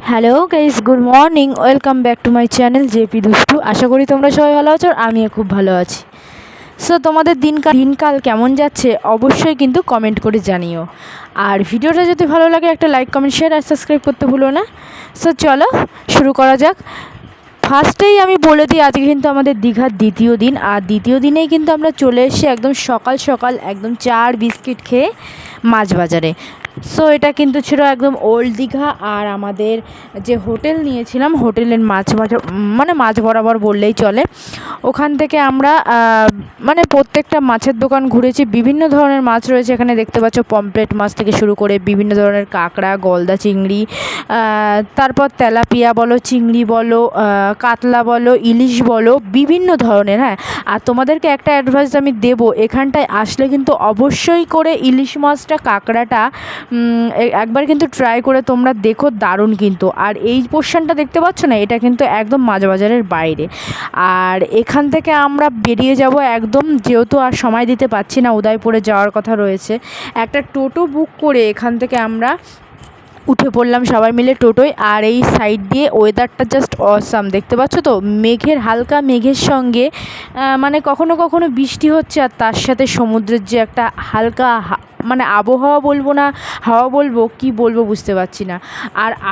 Hello guys, good morning. Welcome back to my channel JP দুষ্টু। আশা করি তোমরা সবাই ভালো আছো আর আমিও খুব ভালো আছি। সো তোমাদের দিনকাল কেমন যাচ্ছে অবশ্যই কিন্তু কমেন্ট করে জানিও। আর ভিডিওটা যদি ভালো লাগে একটা লাইক, কমেন্ট, শেয়ার আর সাবস্ক্রাইব করতে ভুলো না। সো চলো শুরু করা যাক। ফার্স্টেই আমি বলে দিই, আজকে কিন্তু আমাদের দীঘার দ্বিতীয় দিন। আর দ্বিতীয় দিনেই কিন্তু আমরা চলে এসেছি একদম সকাল সকাল একদম চা আর বিস্কিট খেয়ে মাছ বাজারে। সো এটা কিন্তু ছিল একদম ওল্ড দীঘা। আর আমাদের যে হোটেল নিয়েছিলাম, হোটেলের মাছ বরাবর বললেই চলে। ওখান থেকে আমরা মানে প্রত্যেকটা মাছের দোকান ঘুরেছি। বিভিন্ন ধরনের মাছ রয়েছে এখানে, দেখতে পাচ্ছ পমফ্রেট মাছ থেকে শুরু করে বিভিন্ন ধরনের কাঁকড়া, গলদা চিংড়ি, তারপর তেলাপিয়া বলো, চিংড়ি বলো, কাতলা বলো, ইলিশ বলো, বিভিন্ন ধরনের। হ্যাঁ, আর তোমাদেরকে একটা অ্যাডভাইস আমি দেবো, এখানটায় আসলে কিন্তু অবশ্যই করে ইলিশ মাছটা, কাঁকড়াটা একবার কিন্তু ট্রাই করে তোমরা দেখো, দারুণ কিন্তু। আর এই পোর্শনটা দেখতে পাচ্ছ না, এটা কিন্তু একদম মাছ বাজারের বাইরে। আর এখান থেকে আমরা বেরিয়ে যাব একদম, যেহেতু আর সময় দিতে পারছি না, উদয়পুরে যাওয়ার কথা রয়েছে। একটা টোটো বুক করে এখান থেকে আমরা উঠে পড়লাম সবাই মিলে টোটোয়। আর এই সাইড দিয়ে ওয়েদারটা জাস্ট অসাম, দেখতে পাচ্ছ তো, হালকা মেঘের সঙ্গে মানে কখনো কখনো বৃষ্টি হচ্ছে, আর তার সাথে সমুদ্রের যে একটা হালকা মানে আবহাওয়া বলবো না হাওয়া বলবো, কি বলবো বুঝতে পারছি না।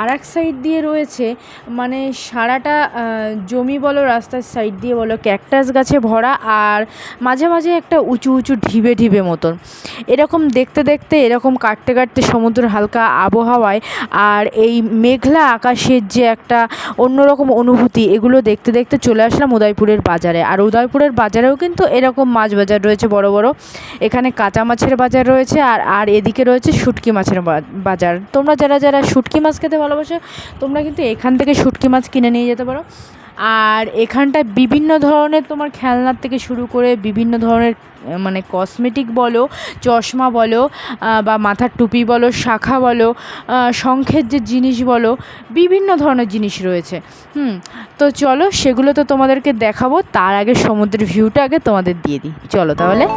আর এক সাইড দিয়ে রয়েছে মানে সারাটা জমি বলো, রাস্তার সাইড দিয়ে বলো, ক্যাকটাস গাছে ভরা। আর মাঝে মাঝে একটা উঁচু উঁচু ঢিবে মতন, এরকম দেখতে দেখতে, এরকম কাটতে কাটতে সমুদ্রের হালকা আবহাওয়ায় আর এই মেঘলা আকাশের যে একটা অন্যরকম অনুভূতি, এগুলো দেখতে দেখতে চলে আসলাম উদয়পুরের বাজারে। আর উদয়পুরের বাজারেও কিন্তু এরকম মাছ বাজার রয়েছে বড় বড়। এখানে কাঁচা মাছের বাজার রয়েছে, আর এদিকে রয়েছে শুটকি মাছের বাজার। তোমরা যারা শুটকি মাছ খেতে ভালোবাসো, তোমরা কিন্তু এখান থেকে শুটকি মাছ কিনে নিয়ে যেতে পারো। আর এখানটায় বিভিন্ন ধরনের তোমার খেলনার থেকে শুরু করে বিভিন্ন ধরনের মানে কসমেটিক বলো, চশমা বলো, বা মাথার টুপি বলো, শাখা বলো, শঙ্খের যে জিনিস বলো, বিভিন্ন ধরনের জিনিস রয়েছে। তো চলো সেগুলো তো তোমাদেরকে দেখাবো, তার আগে সমুদ্রের ভিউটা আগে তোমাদের দিয়ে দিই। চলো তাহলে।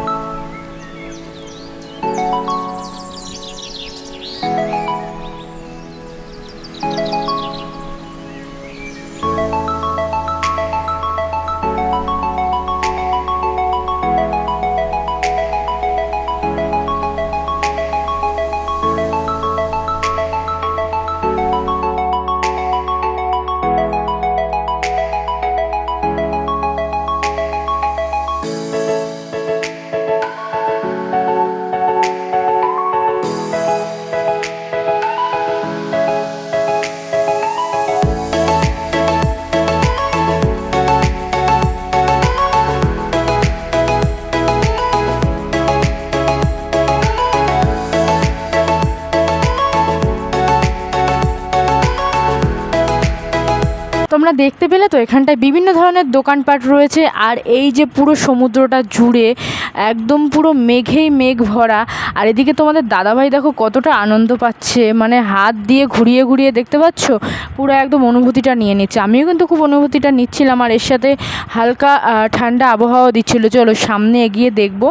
তোমরা দেখতে পেলে তো, এখানটায় বিভিন্ন ধরনের দোকানপাট রয়েছে। আর এই যে পুরো সমুদ্রটা জুড়ে একদম পুরো মেঘেই মেঘ ভরা। আর এদিকে তোমাদের দাদাভাই দেখো কতটা আনন্দ পাচ্ছে, মানে হাত দিয়ে ঘুরিয়ে ঘুরিয়ে, দেখতে পাচ্ছ, পুরো একদম অনুভূতিটা নিয়ে নিচ্ছে। আমিও কিন্তু খুব অনুভূতিটা নিচ্ছিলাম, আর এর সাথে হালকা ঠান্ডা আবহাওয়া দিচ্ছিলো। চলো সামনে এগিয়ে দেখব।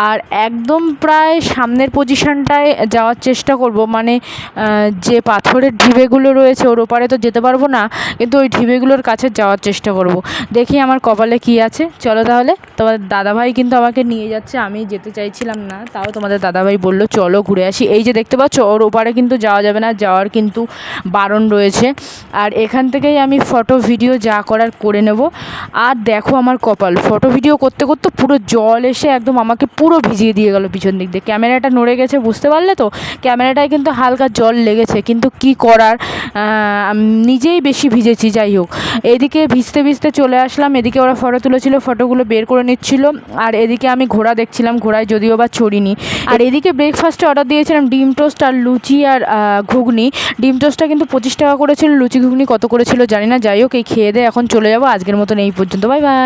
আর একদম প্রায় সামনের পজিশনটায় যাওয়ার চেষ্টা করব, মানে যে পাথরের ঢিবেগুলো রয়েছে ওর ওপারে তো যেতে পারবো না, কিন্তু ওই ঢিবেগুলোর কাছে যাওয়ার চেষ্টা করব। দেখি আমার কপালে কি আছে। চলো তাহলে। তোমাদের দাদাভাই কিন্তু আমাকে নিয়ে যাচ্ছে, আমি যেতে চাইছিলাম না, তাও তোমাদের দাদাভাই বললো চলো ঘুরে আসি। এই যে দেখতে পাচ্ছ, ওর ওপারে কিন্তু যাওয়া যাবে না, যাওয়ার কিন্তু বারণ রয়েছে। আর এখান থেকেই আমি ফটো ভিডিও যা করার করে নেব। আর দেখো আমার কপাল, ফটো ভিডিও করতে করতে পুরো জল এসে একদম আমাকে পুরো ভিজিয়ে দিয়ে গেল পিছন দিক দিয়ে। ক্যামেরাটা নড়ে গেছে, বুঝতে পারলে তো, ক্যামেরাটায় কিন্তু হালকা জল লেগেছে, কিন্তু কি করার, নিজেই বেশি ভিজেছি। যাই হোক, এদিকে ভিজতে ভিজতে চলে আসলাম। এদিকে ওরা ফটো তুলেছিল, ফটোগুলো বের করে নিচ্ছিল। আর এদিকে আমি ঘোড়া দেখছিলাম, ঘোড়ায় যদিও বা চড়িনি। আর এদিকে ব্রেকফাস্টে অর্ডার দিয়েছিলাম ডিম টোস্ট আর লুচি আর ঘুগনি। ডিম টোস্টটা কিন্তু 25 টাকা করেছিল, লুচি ঘুগনি কত করেছিল জানি না। যাই হোক, এই খেয়ে দিয়ে এখন চলে যাবো। আজকের মতন এই পর্যন্ত, বাই বাই।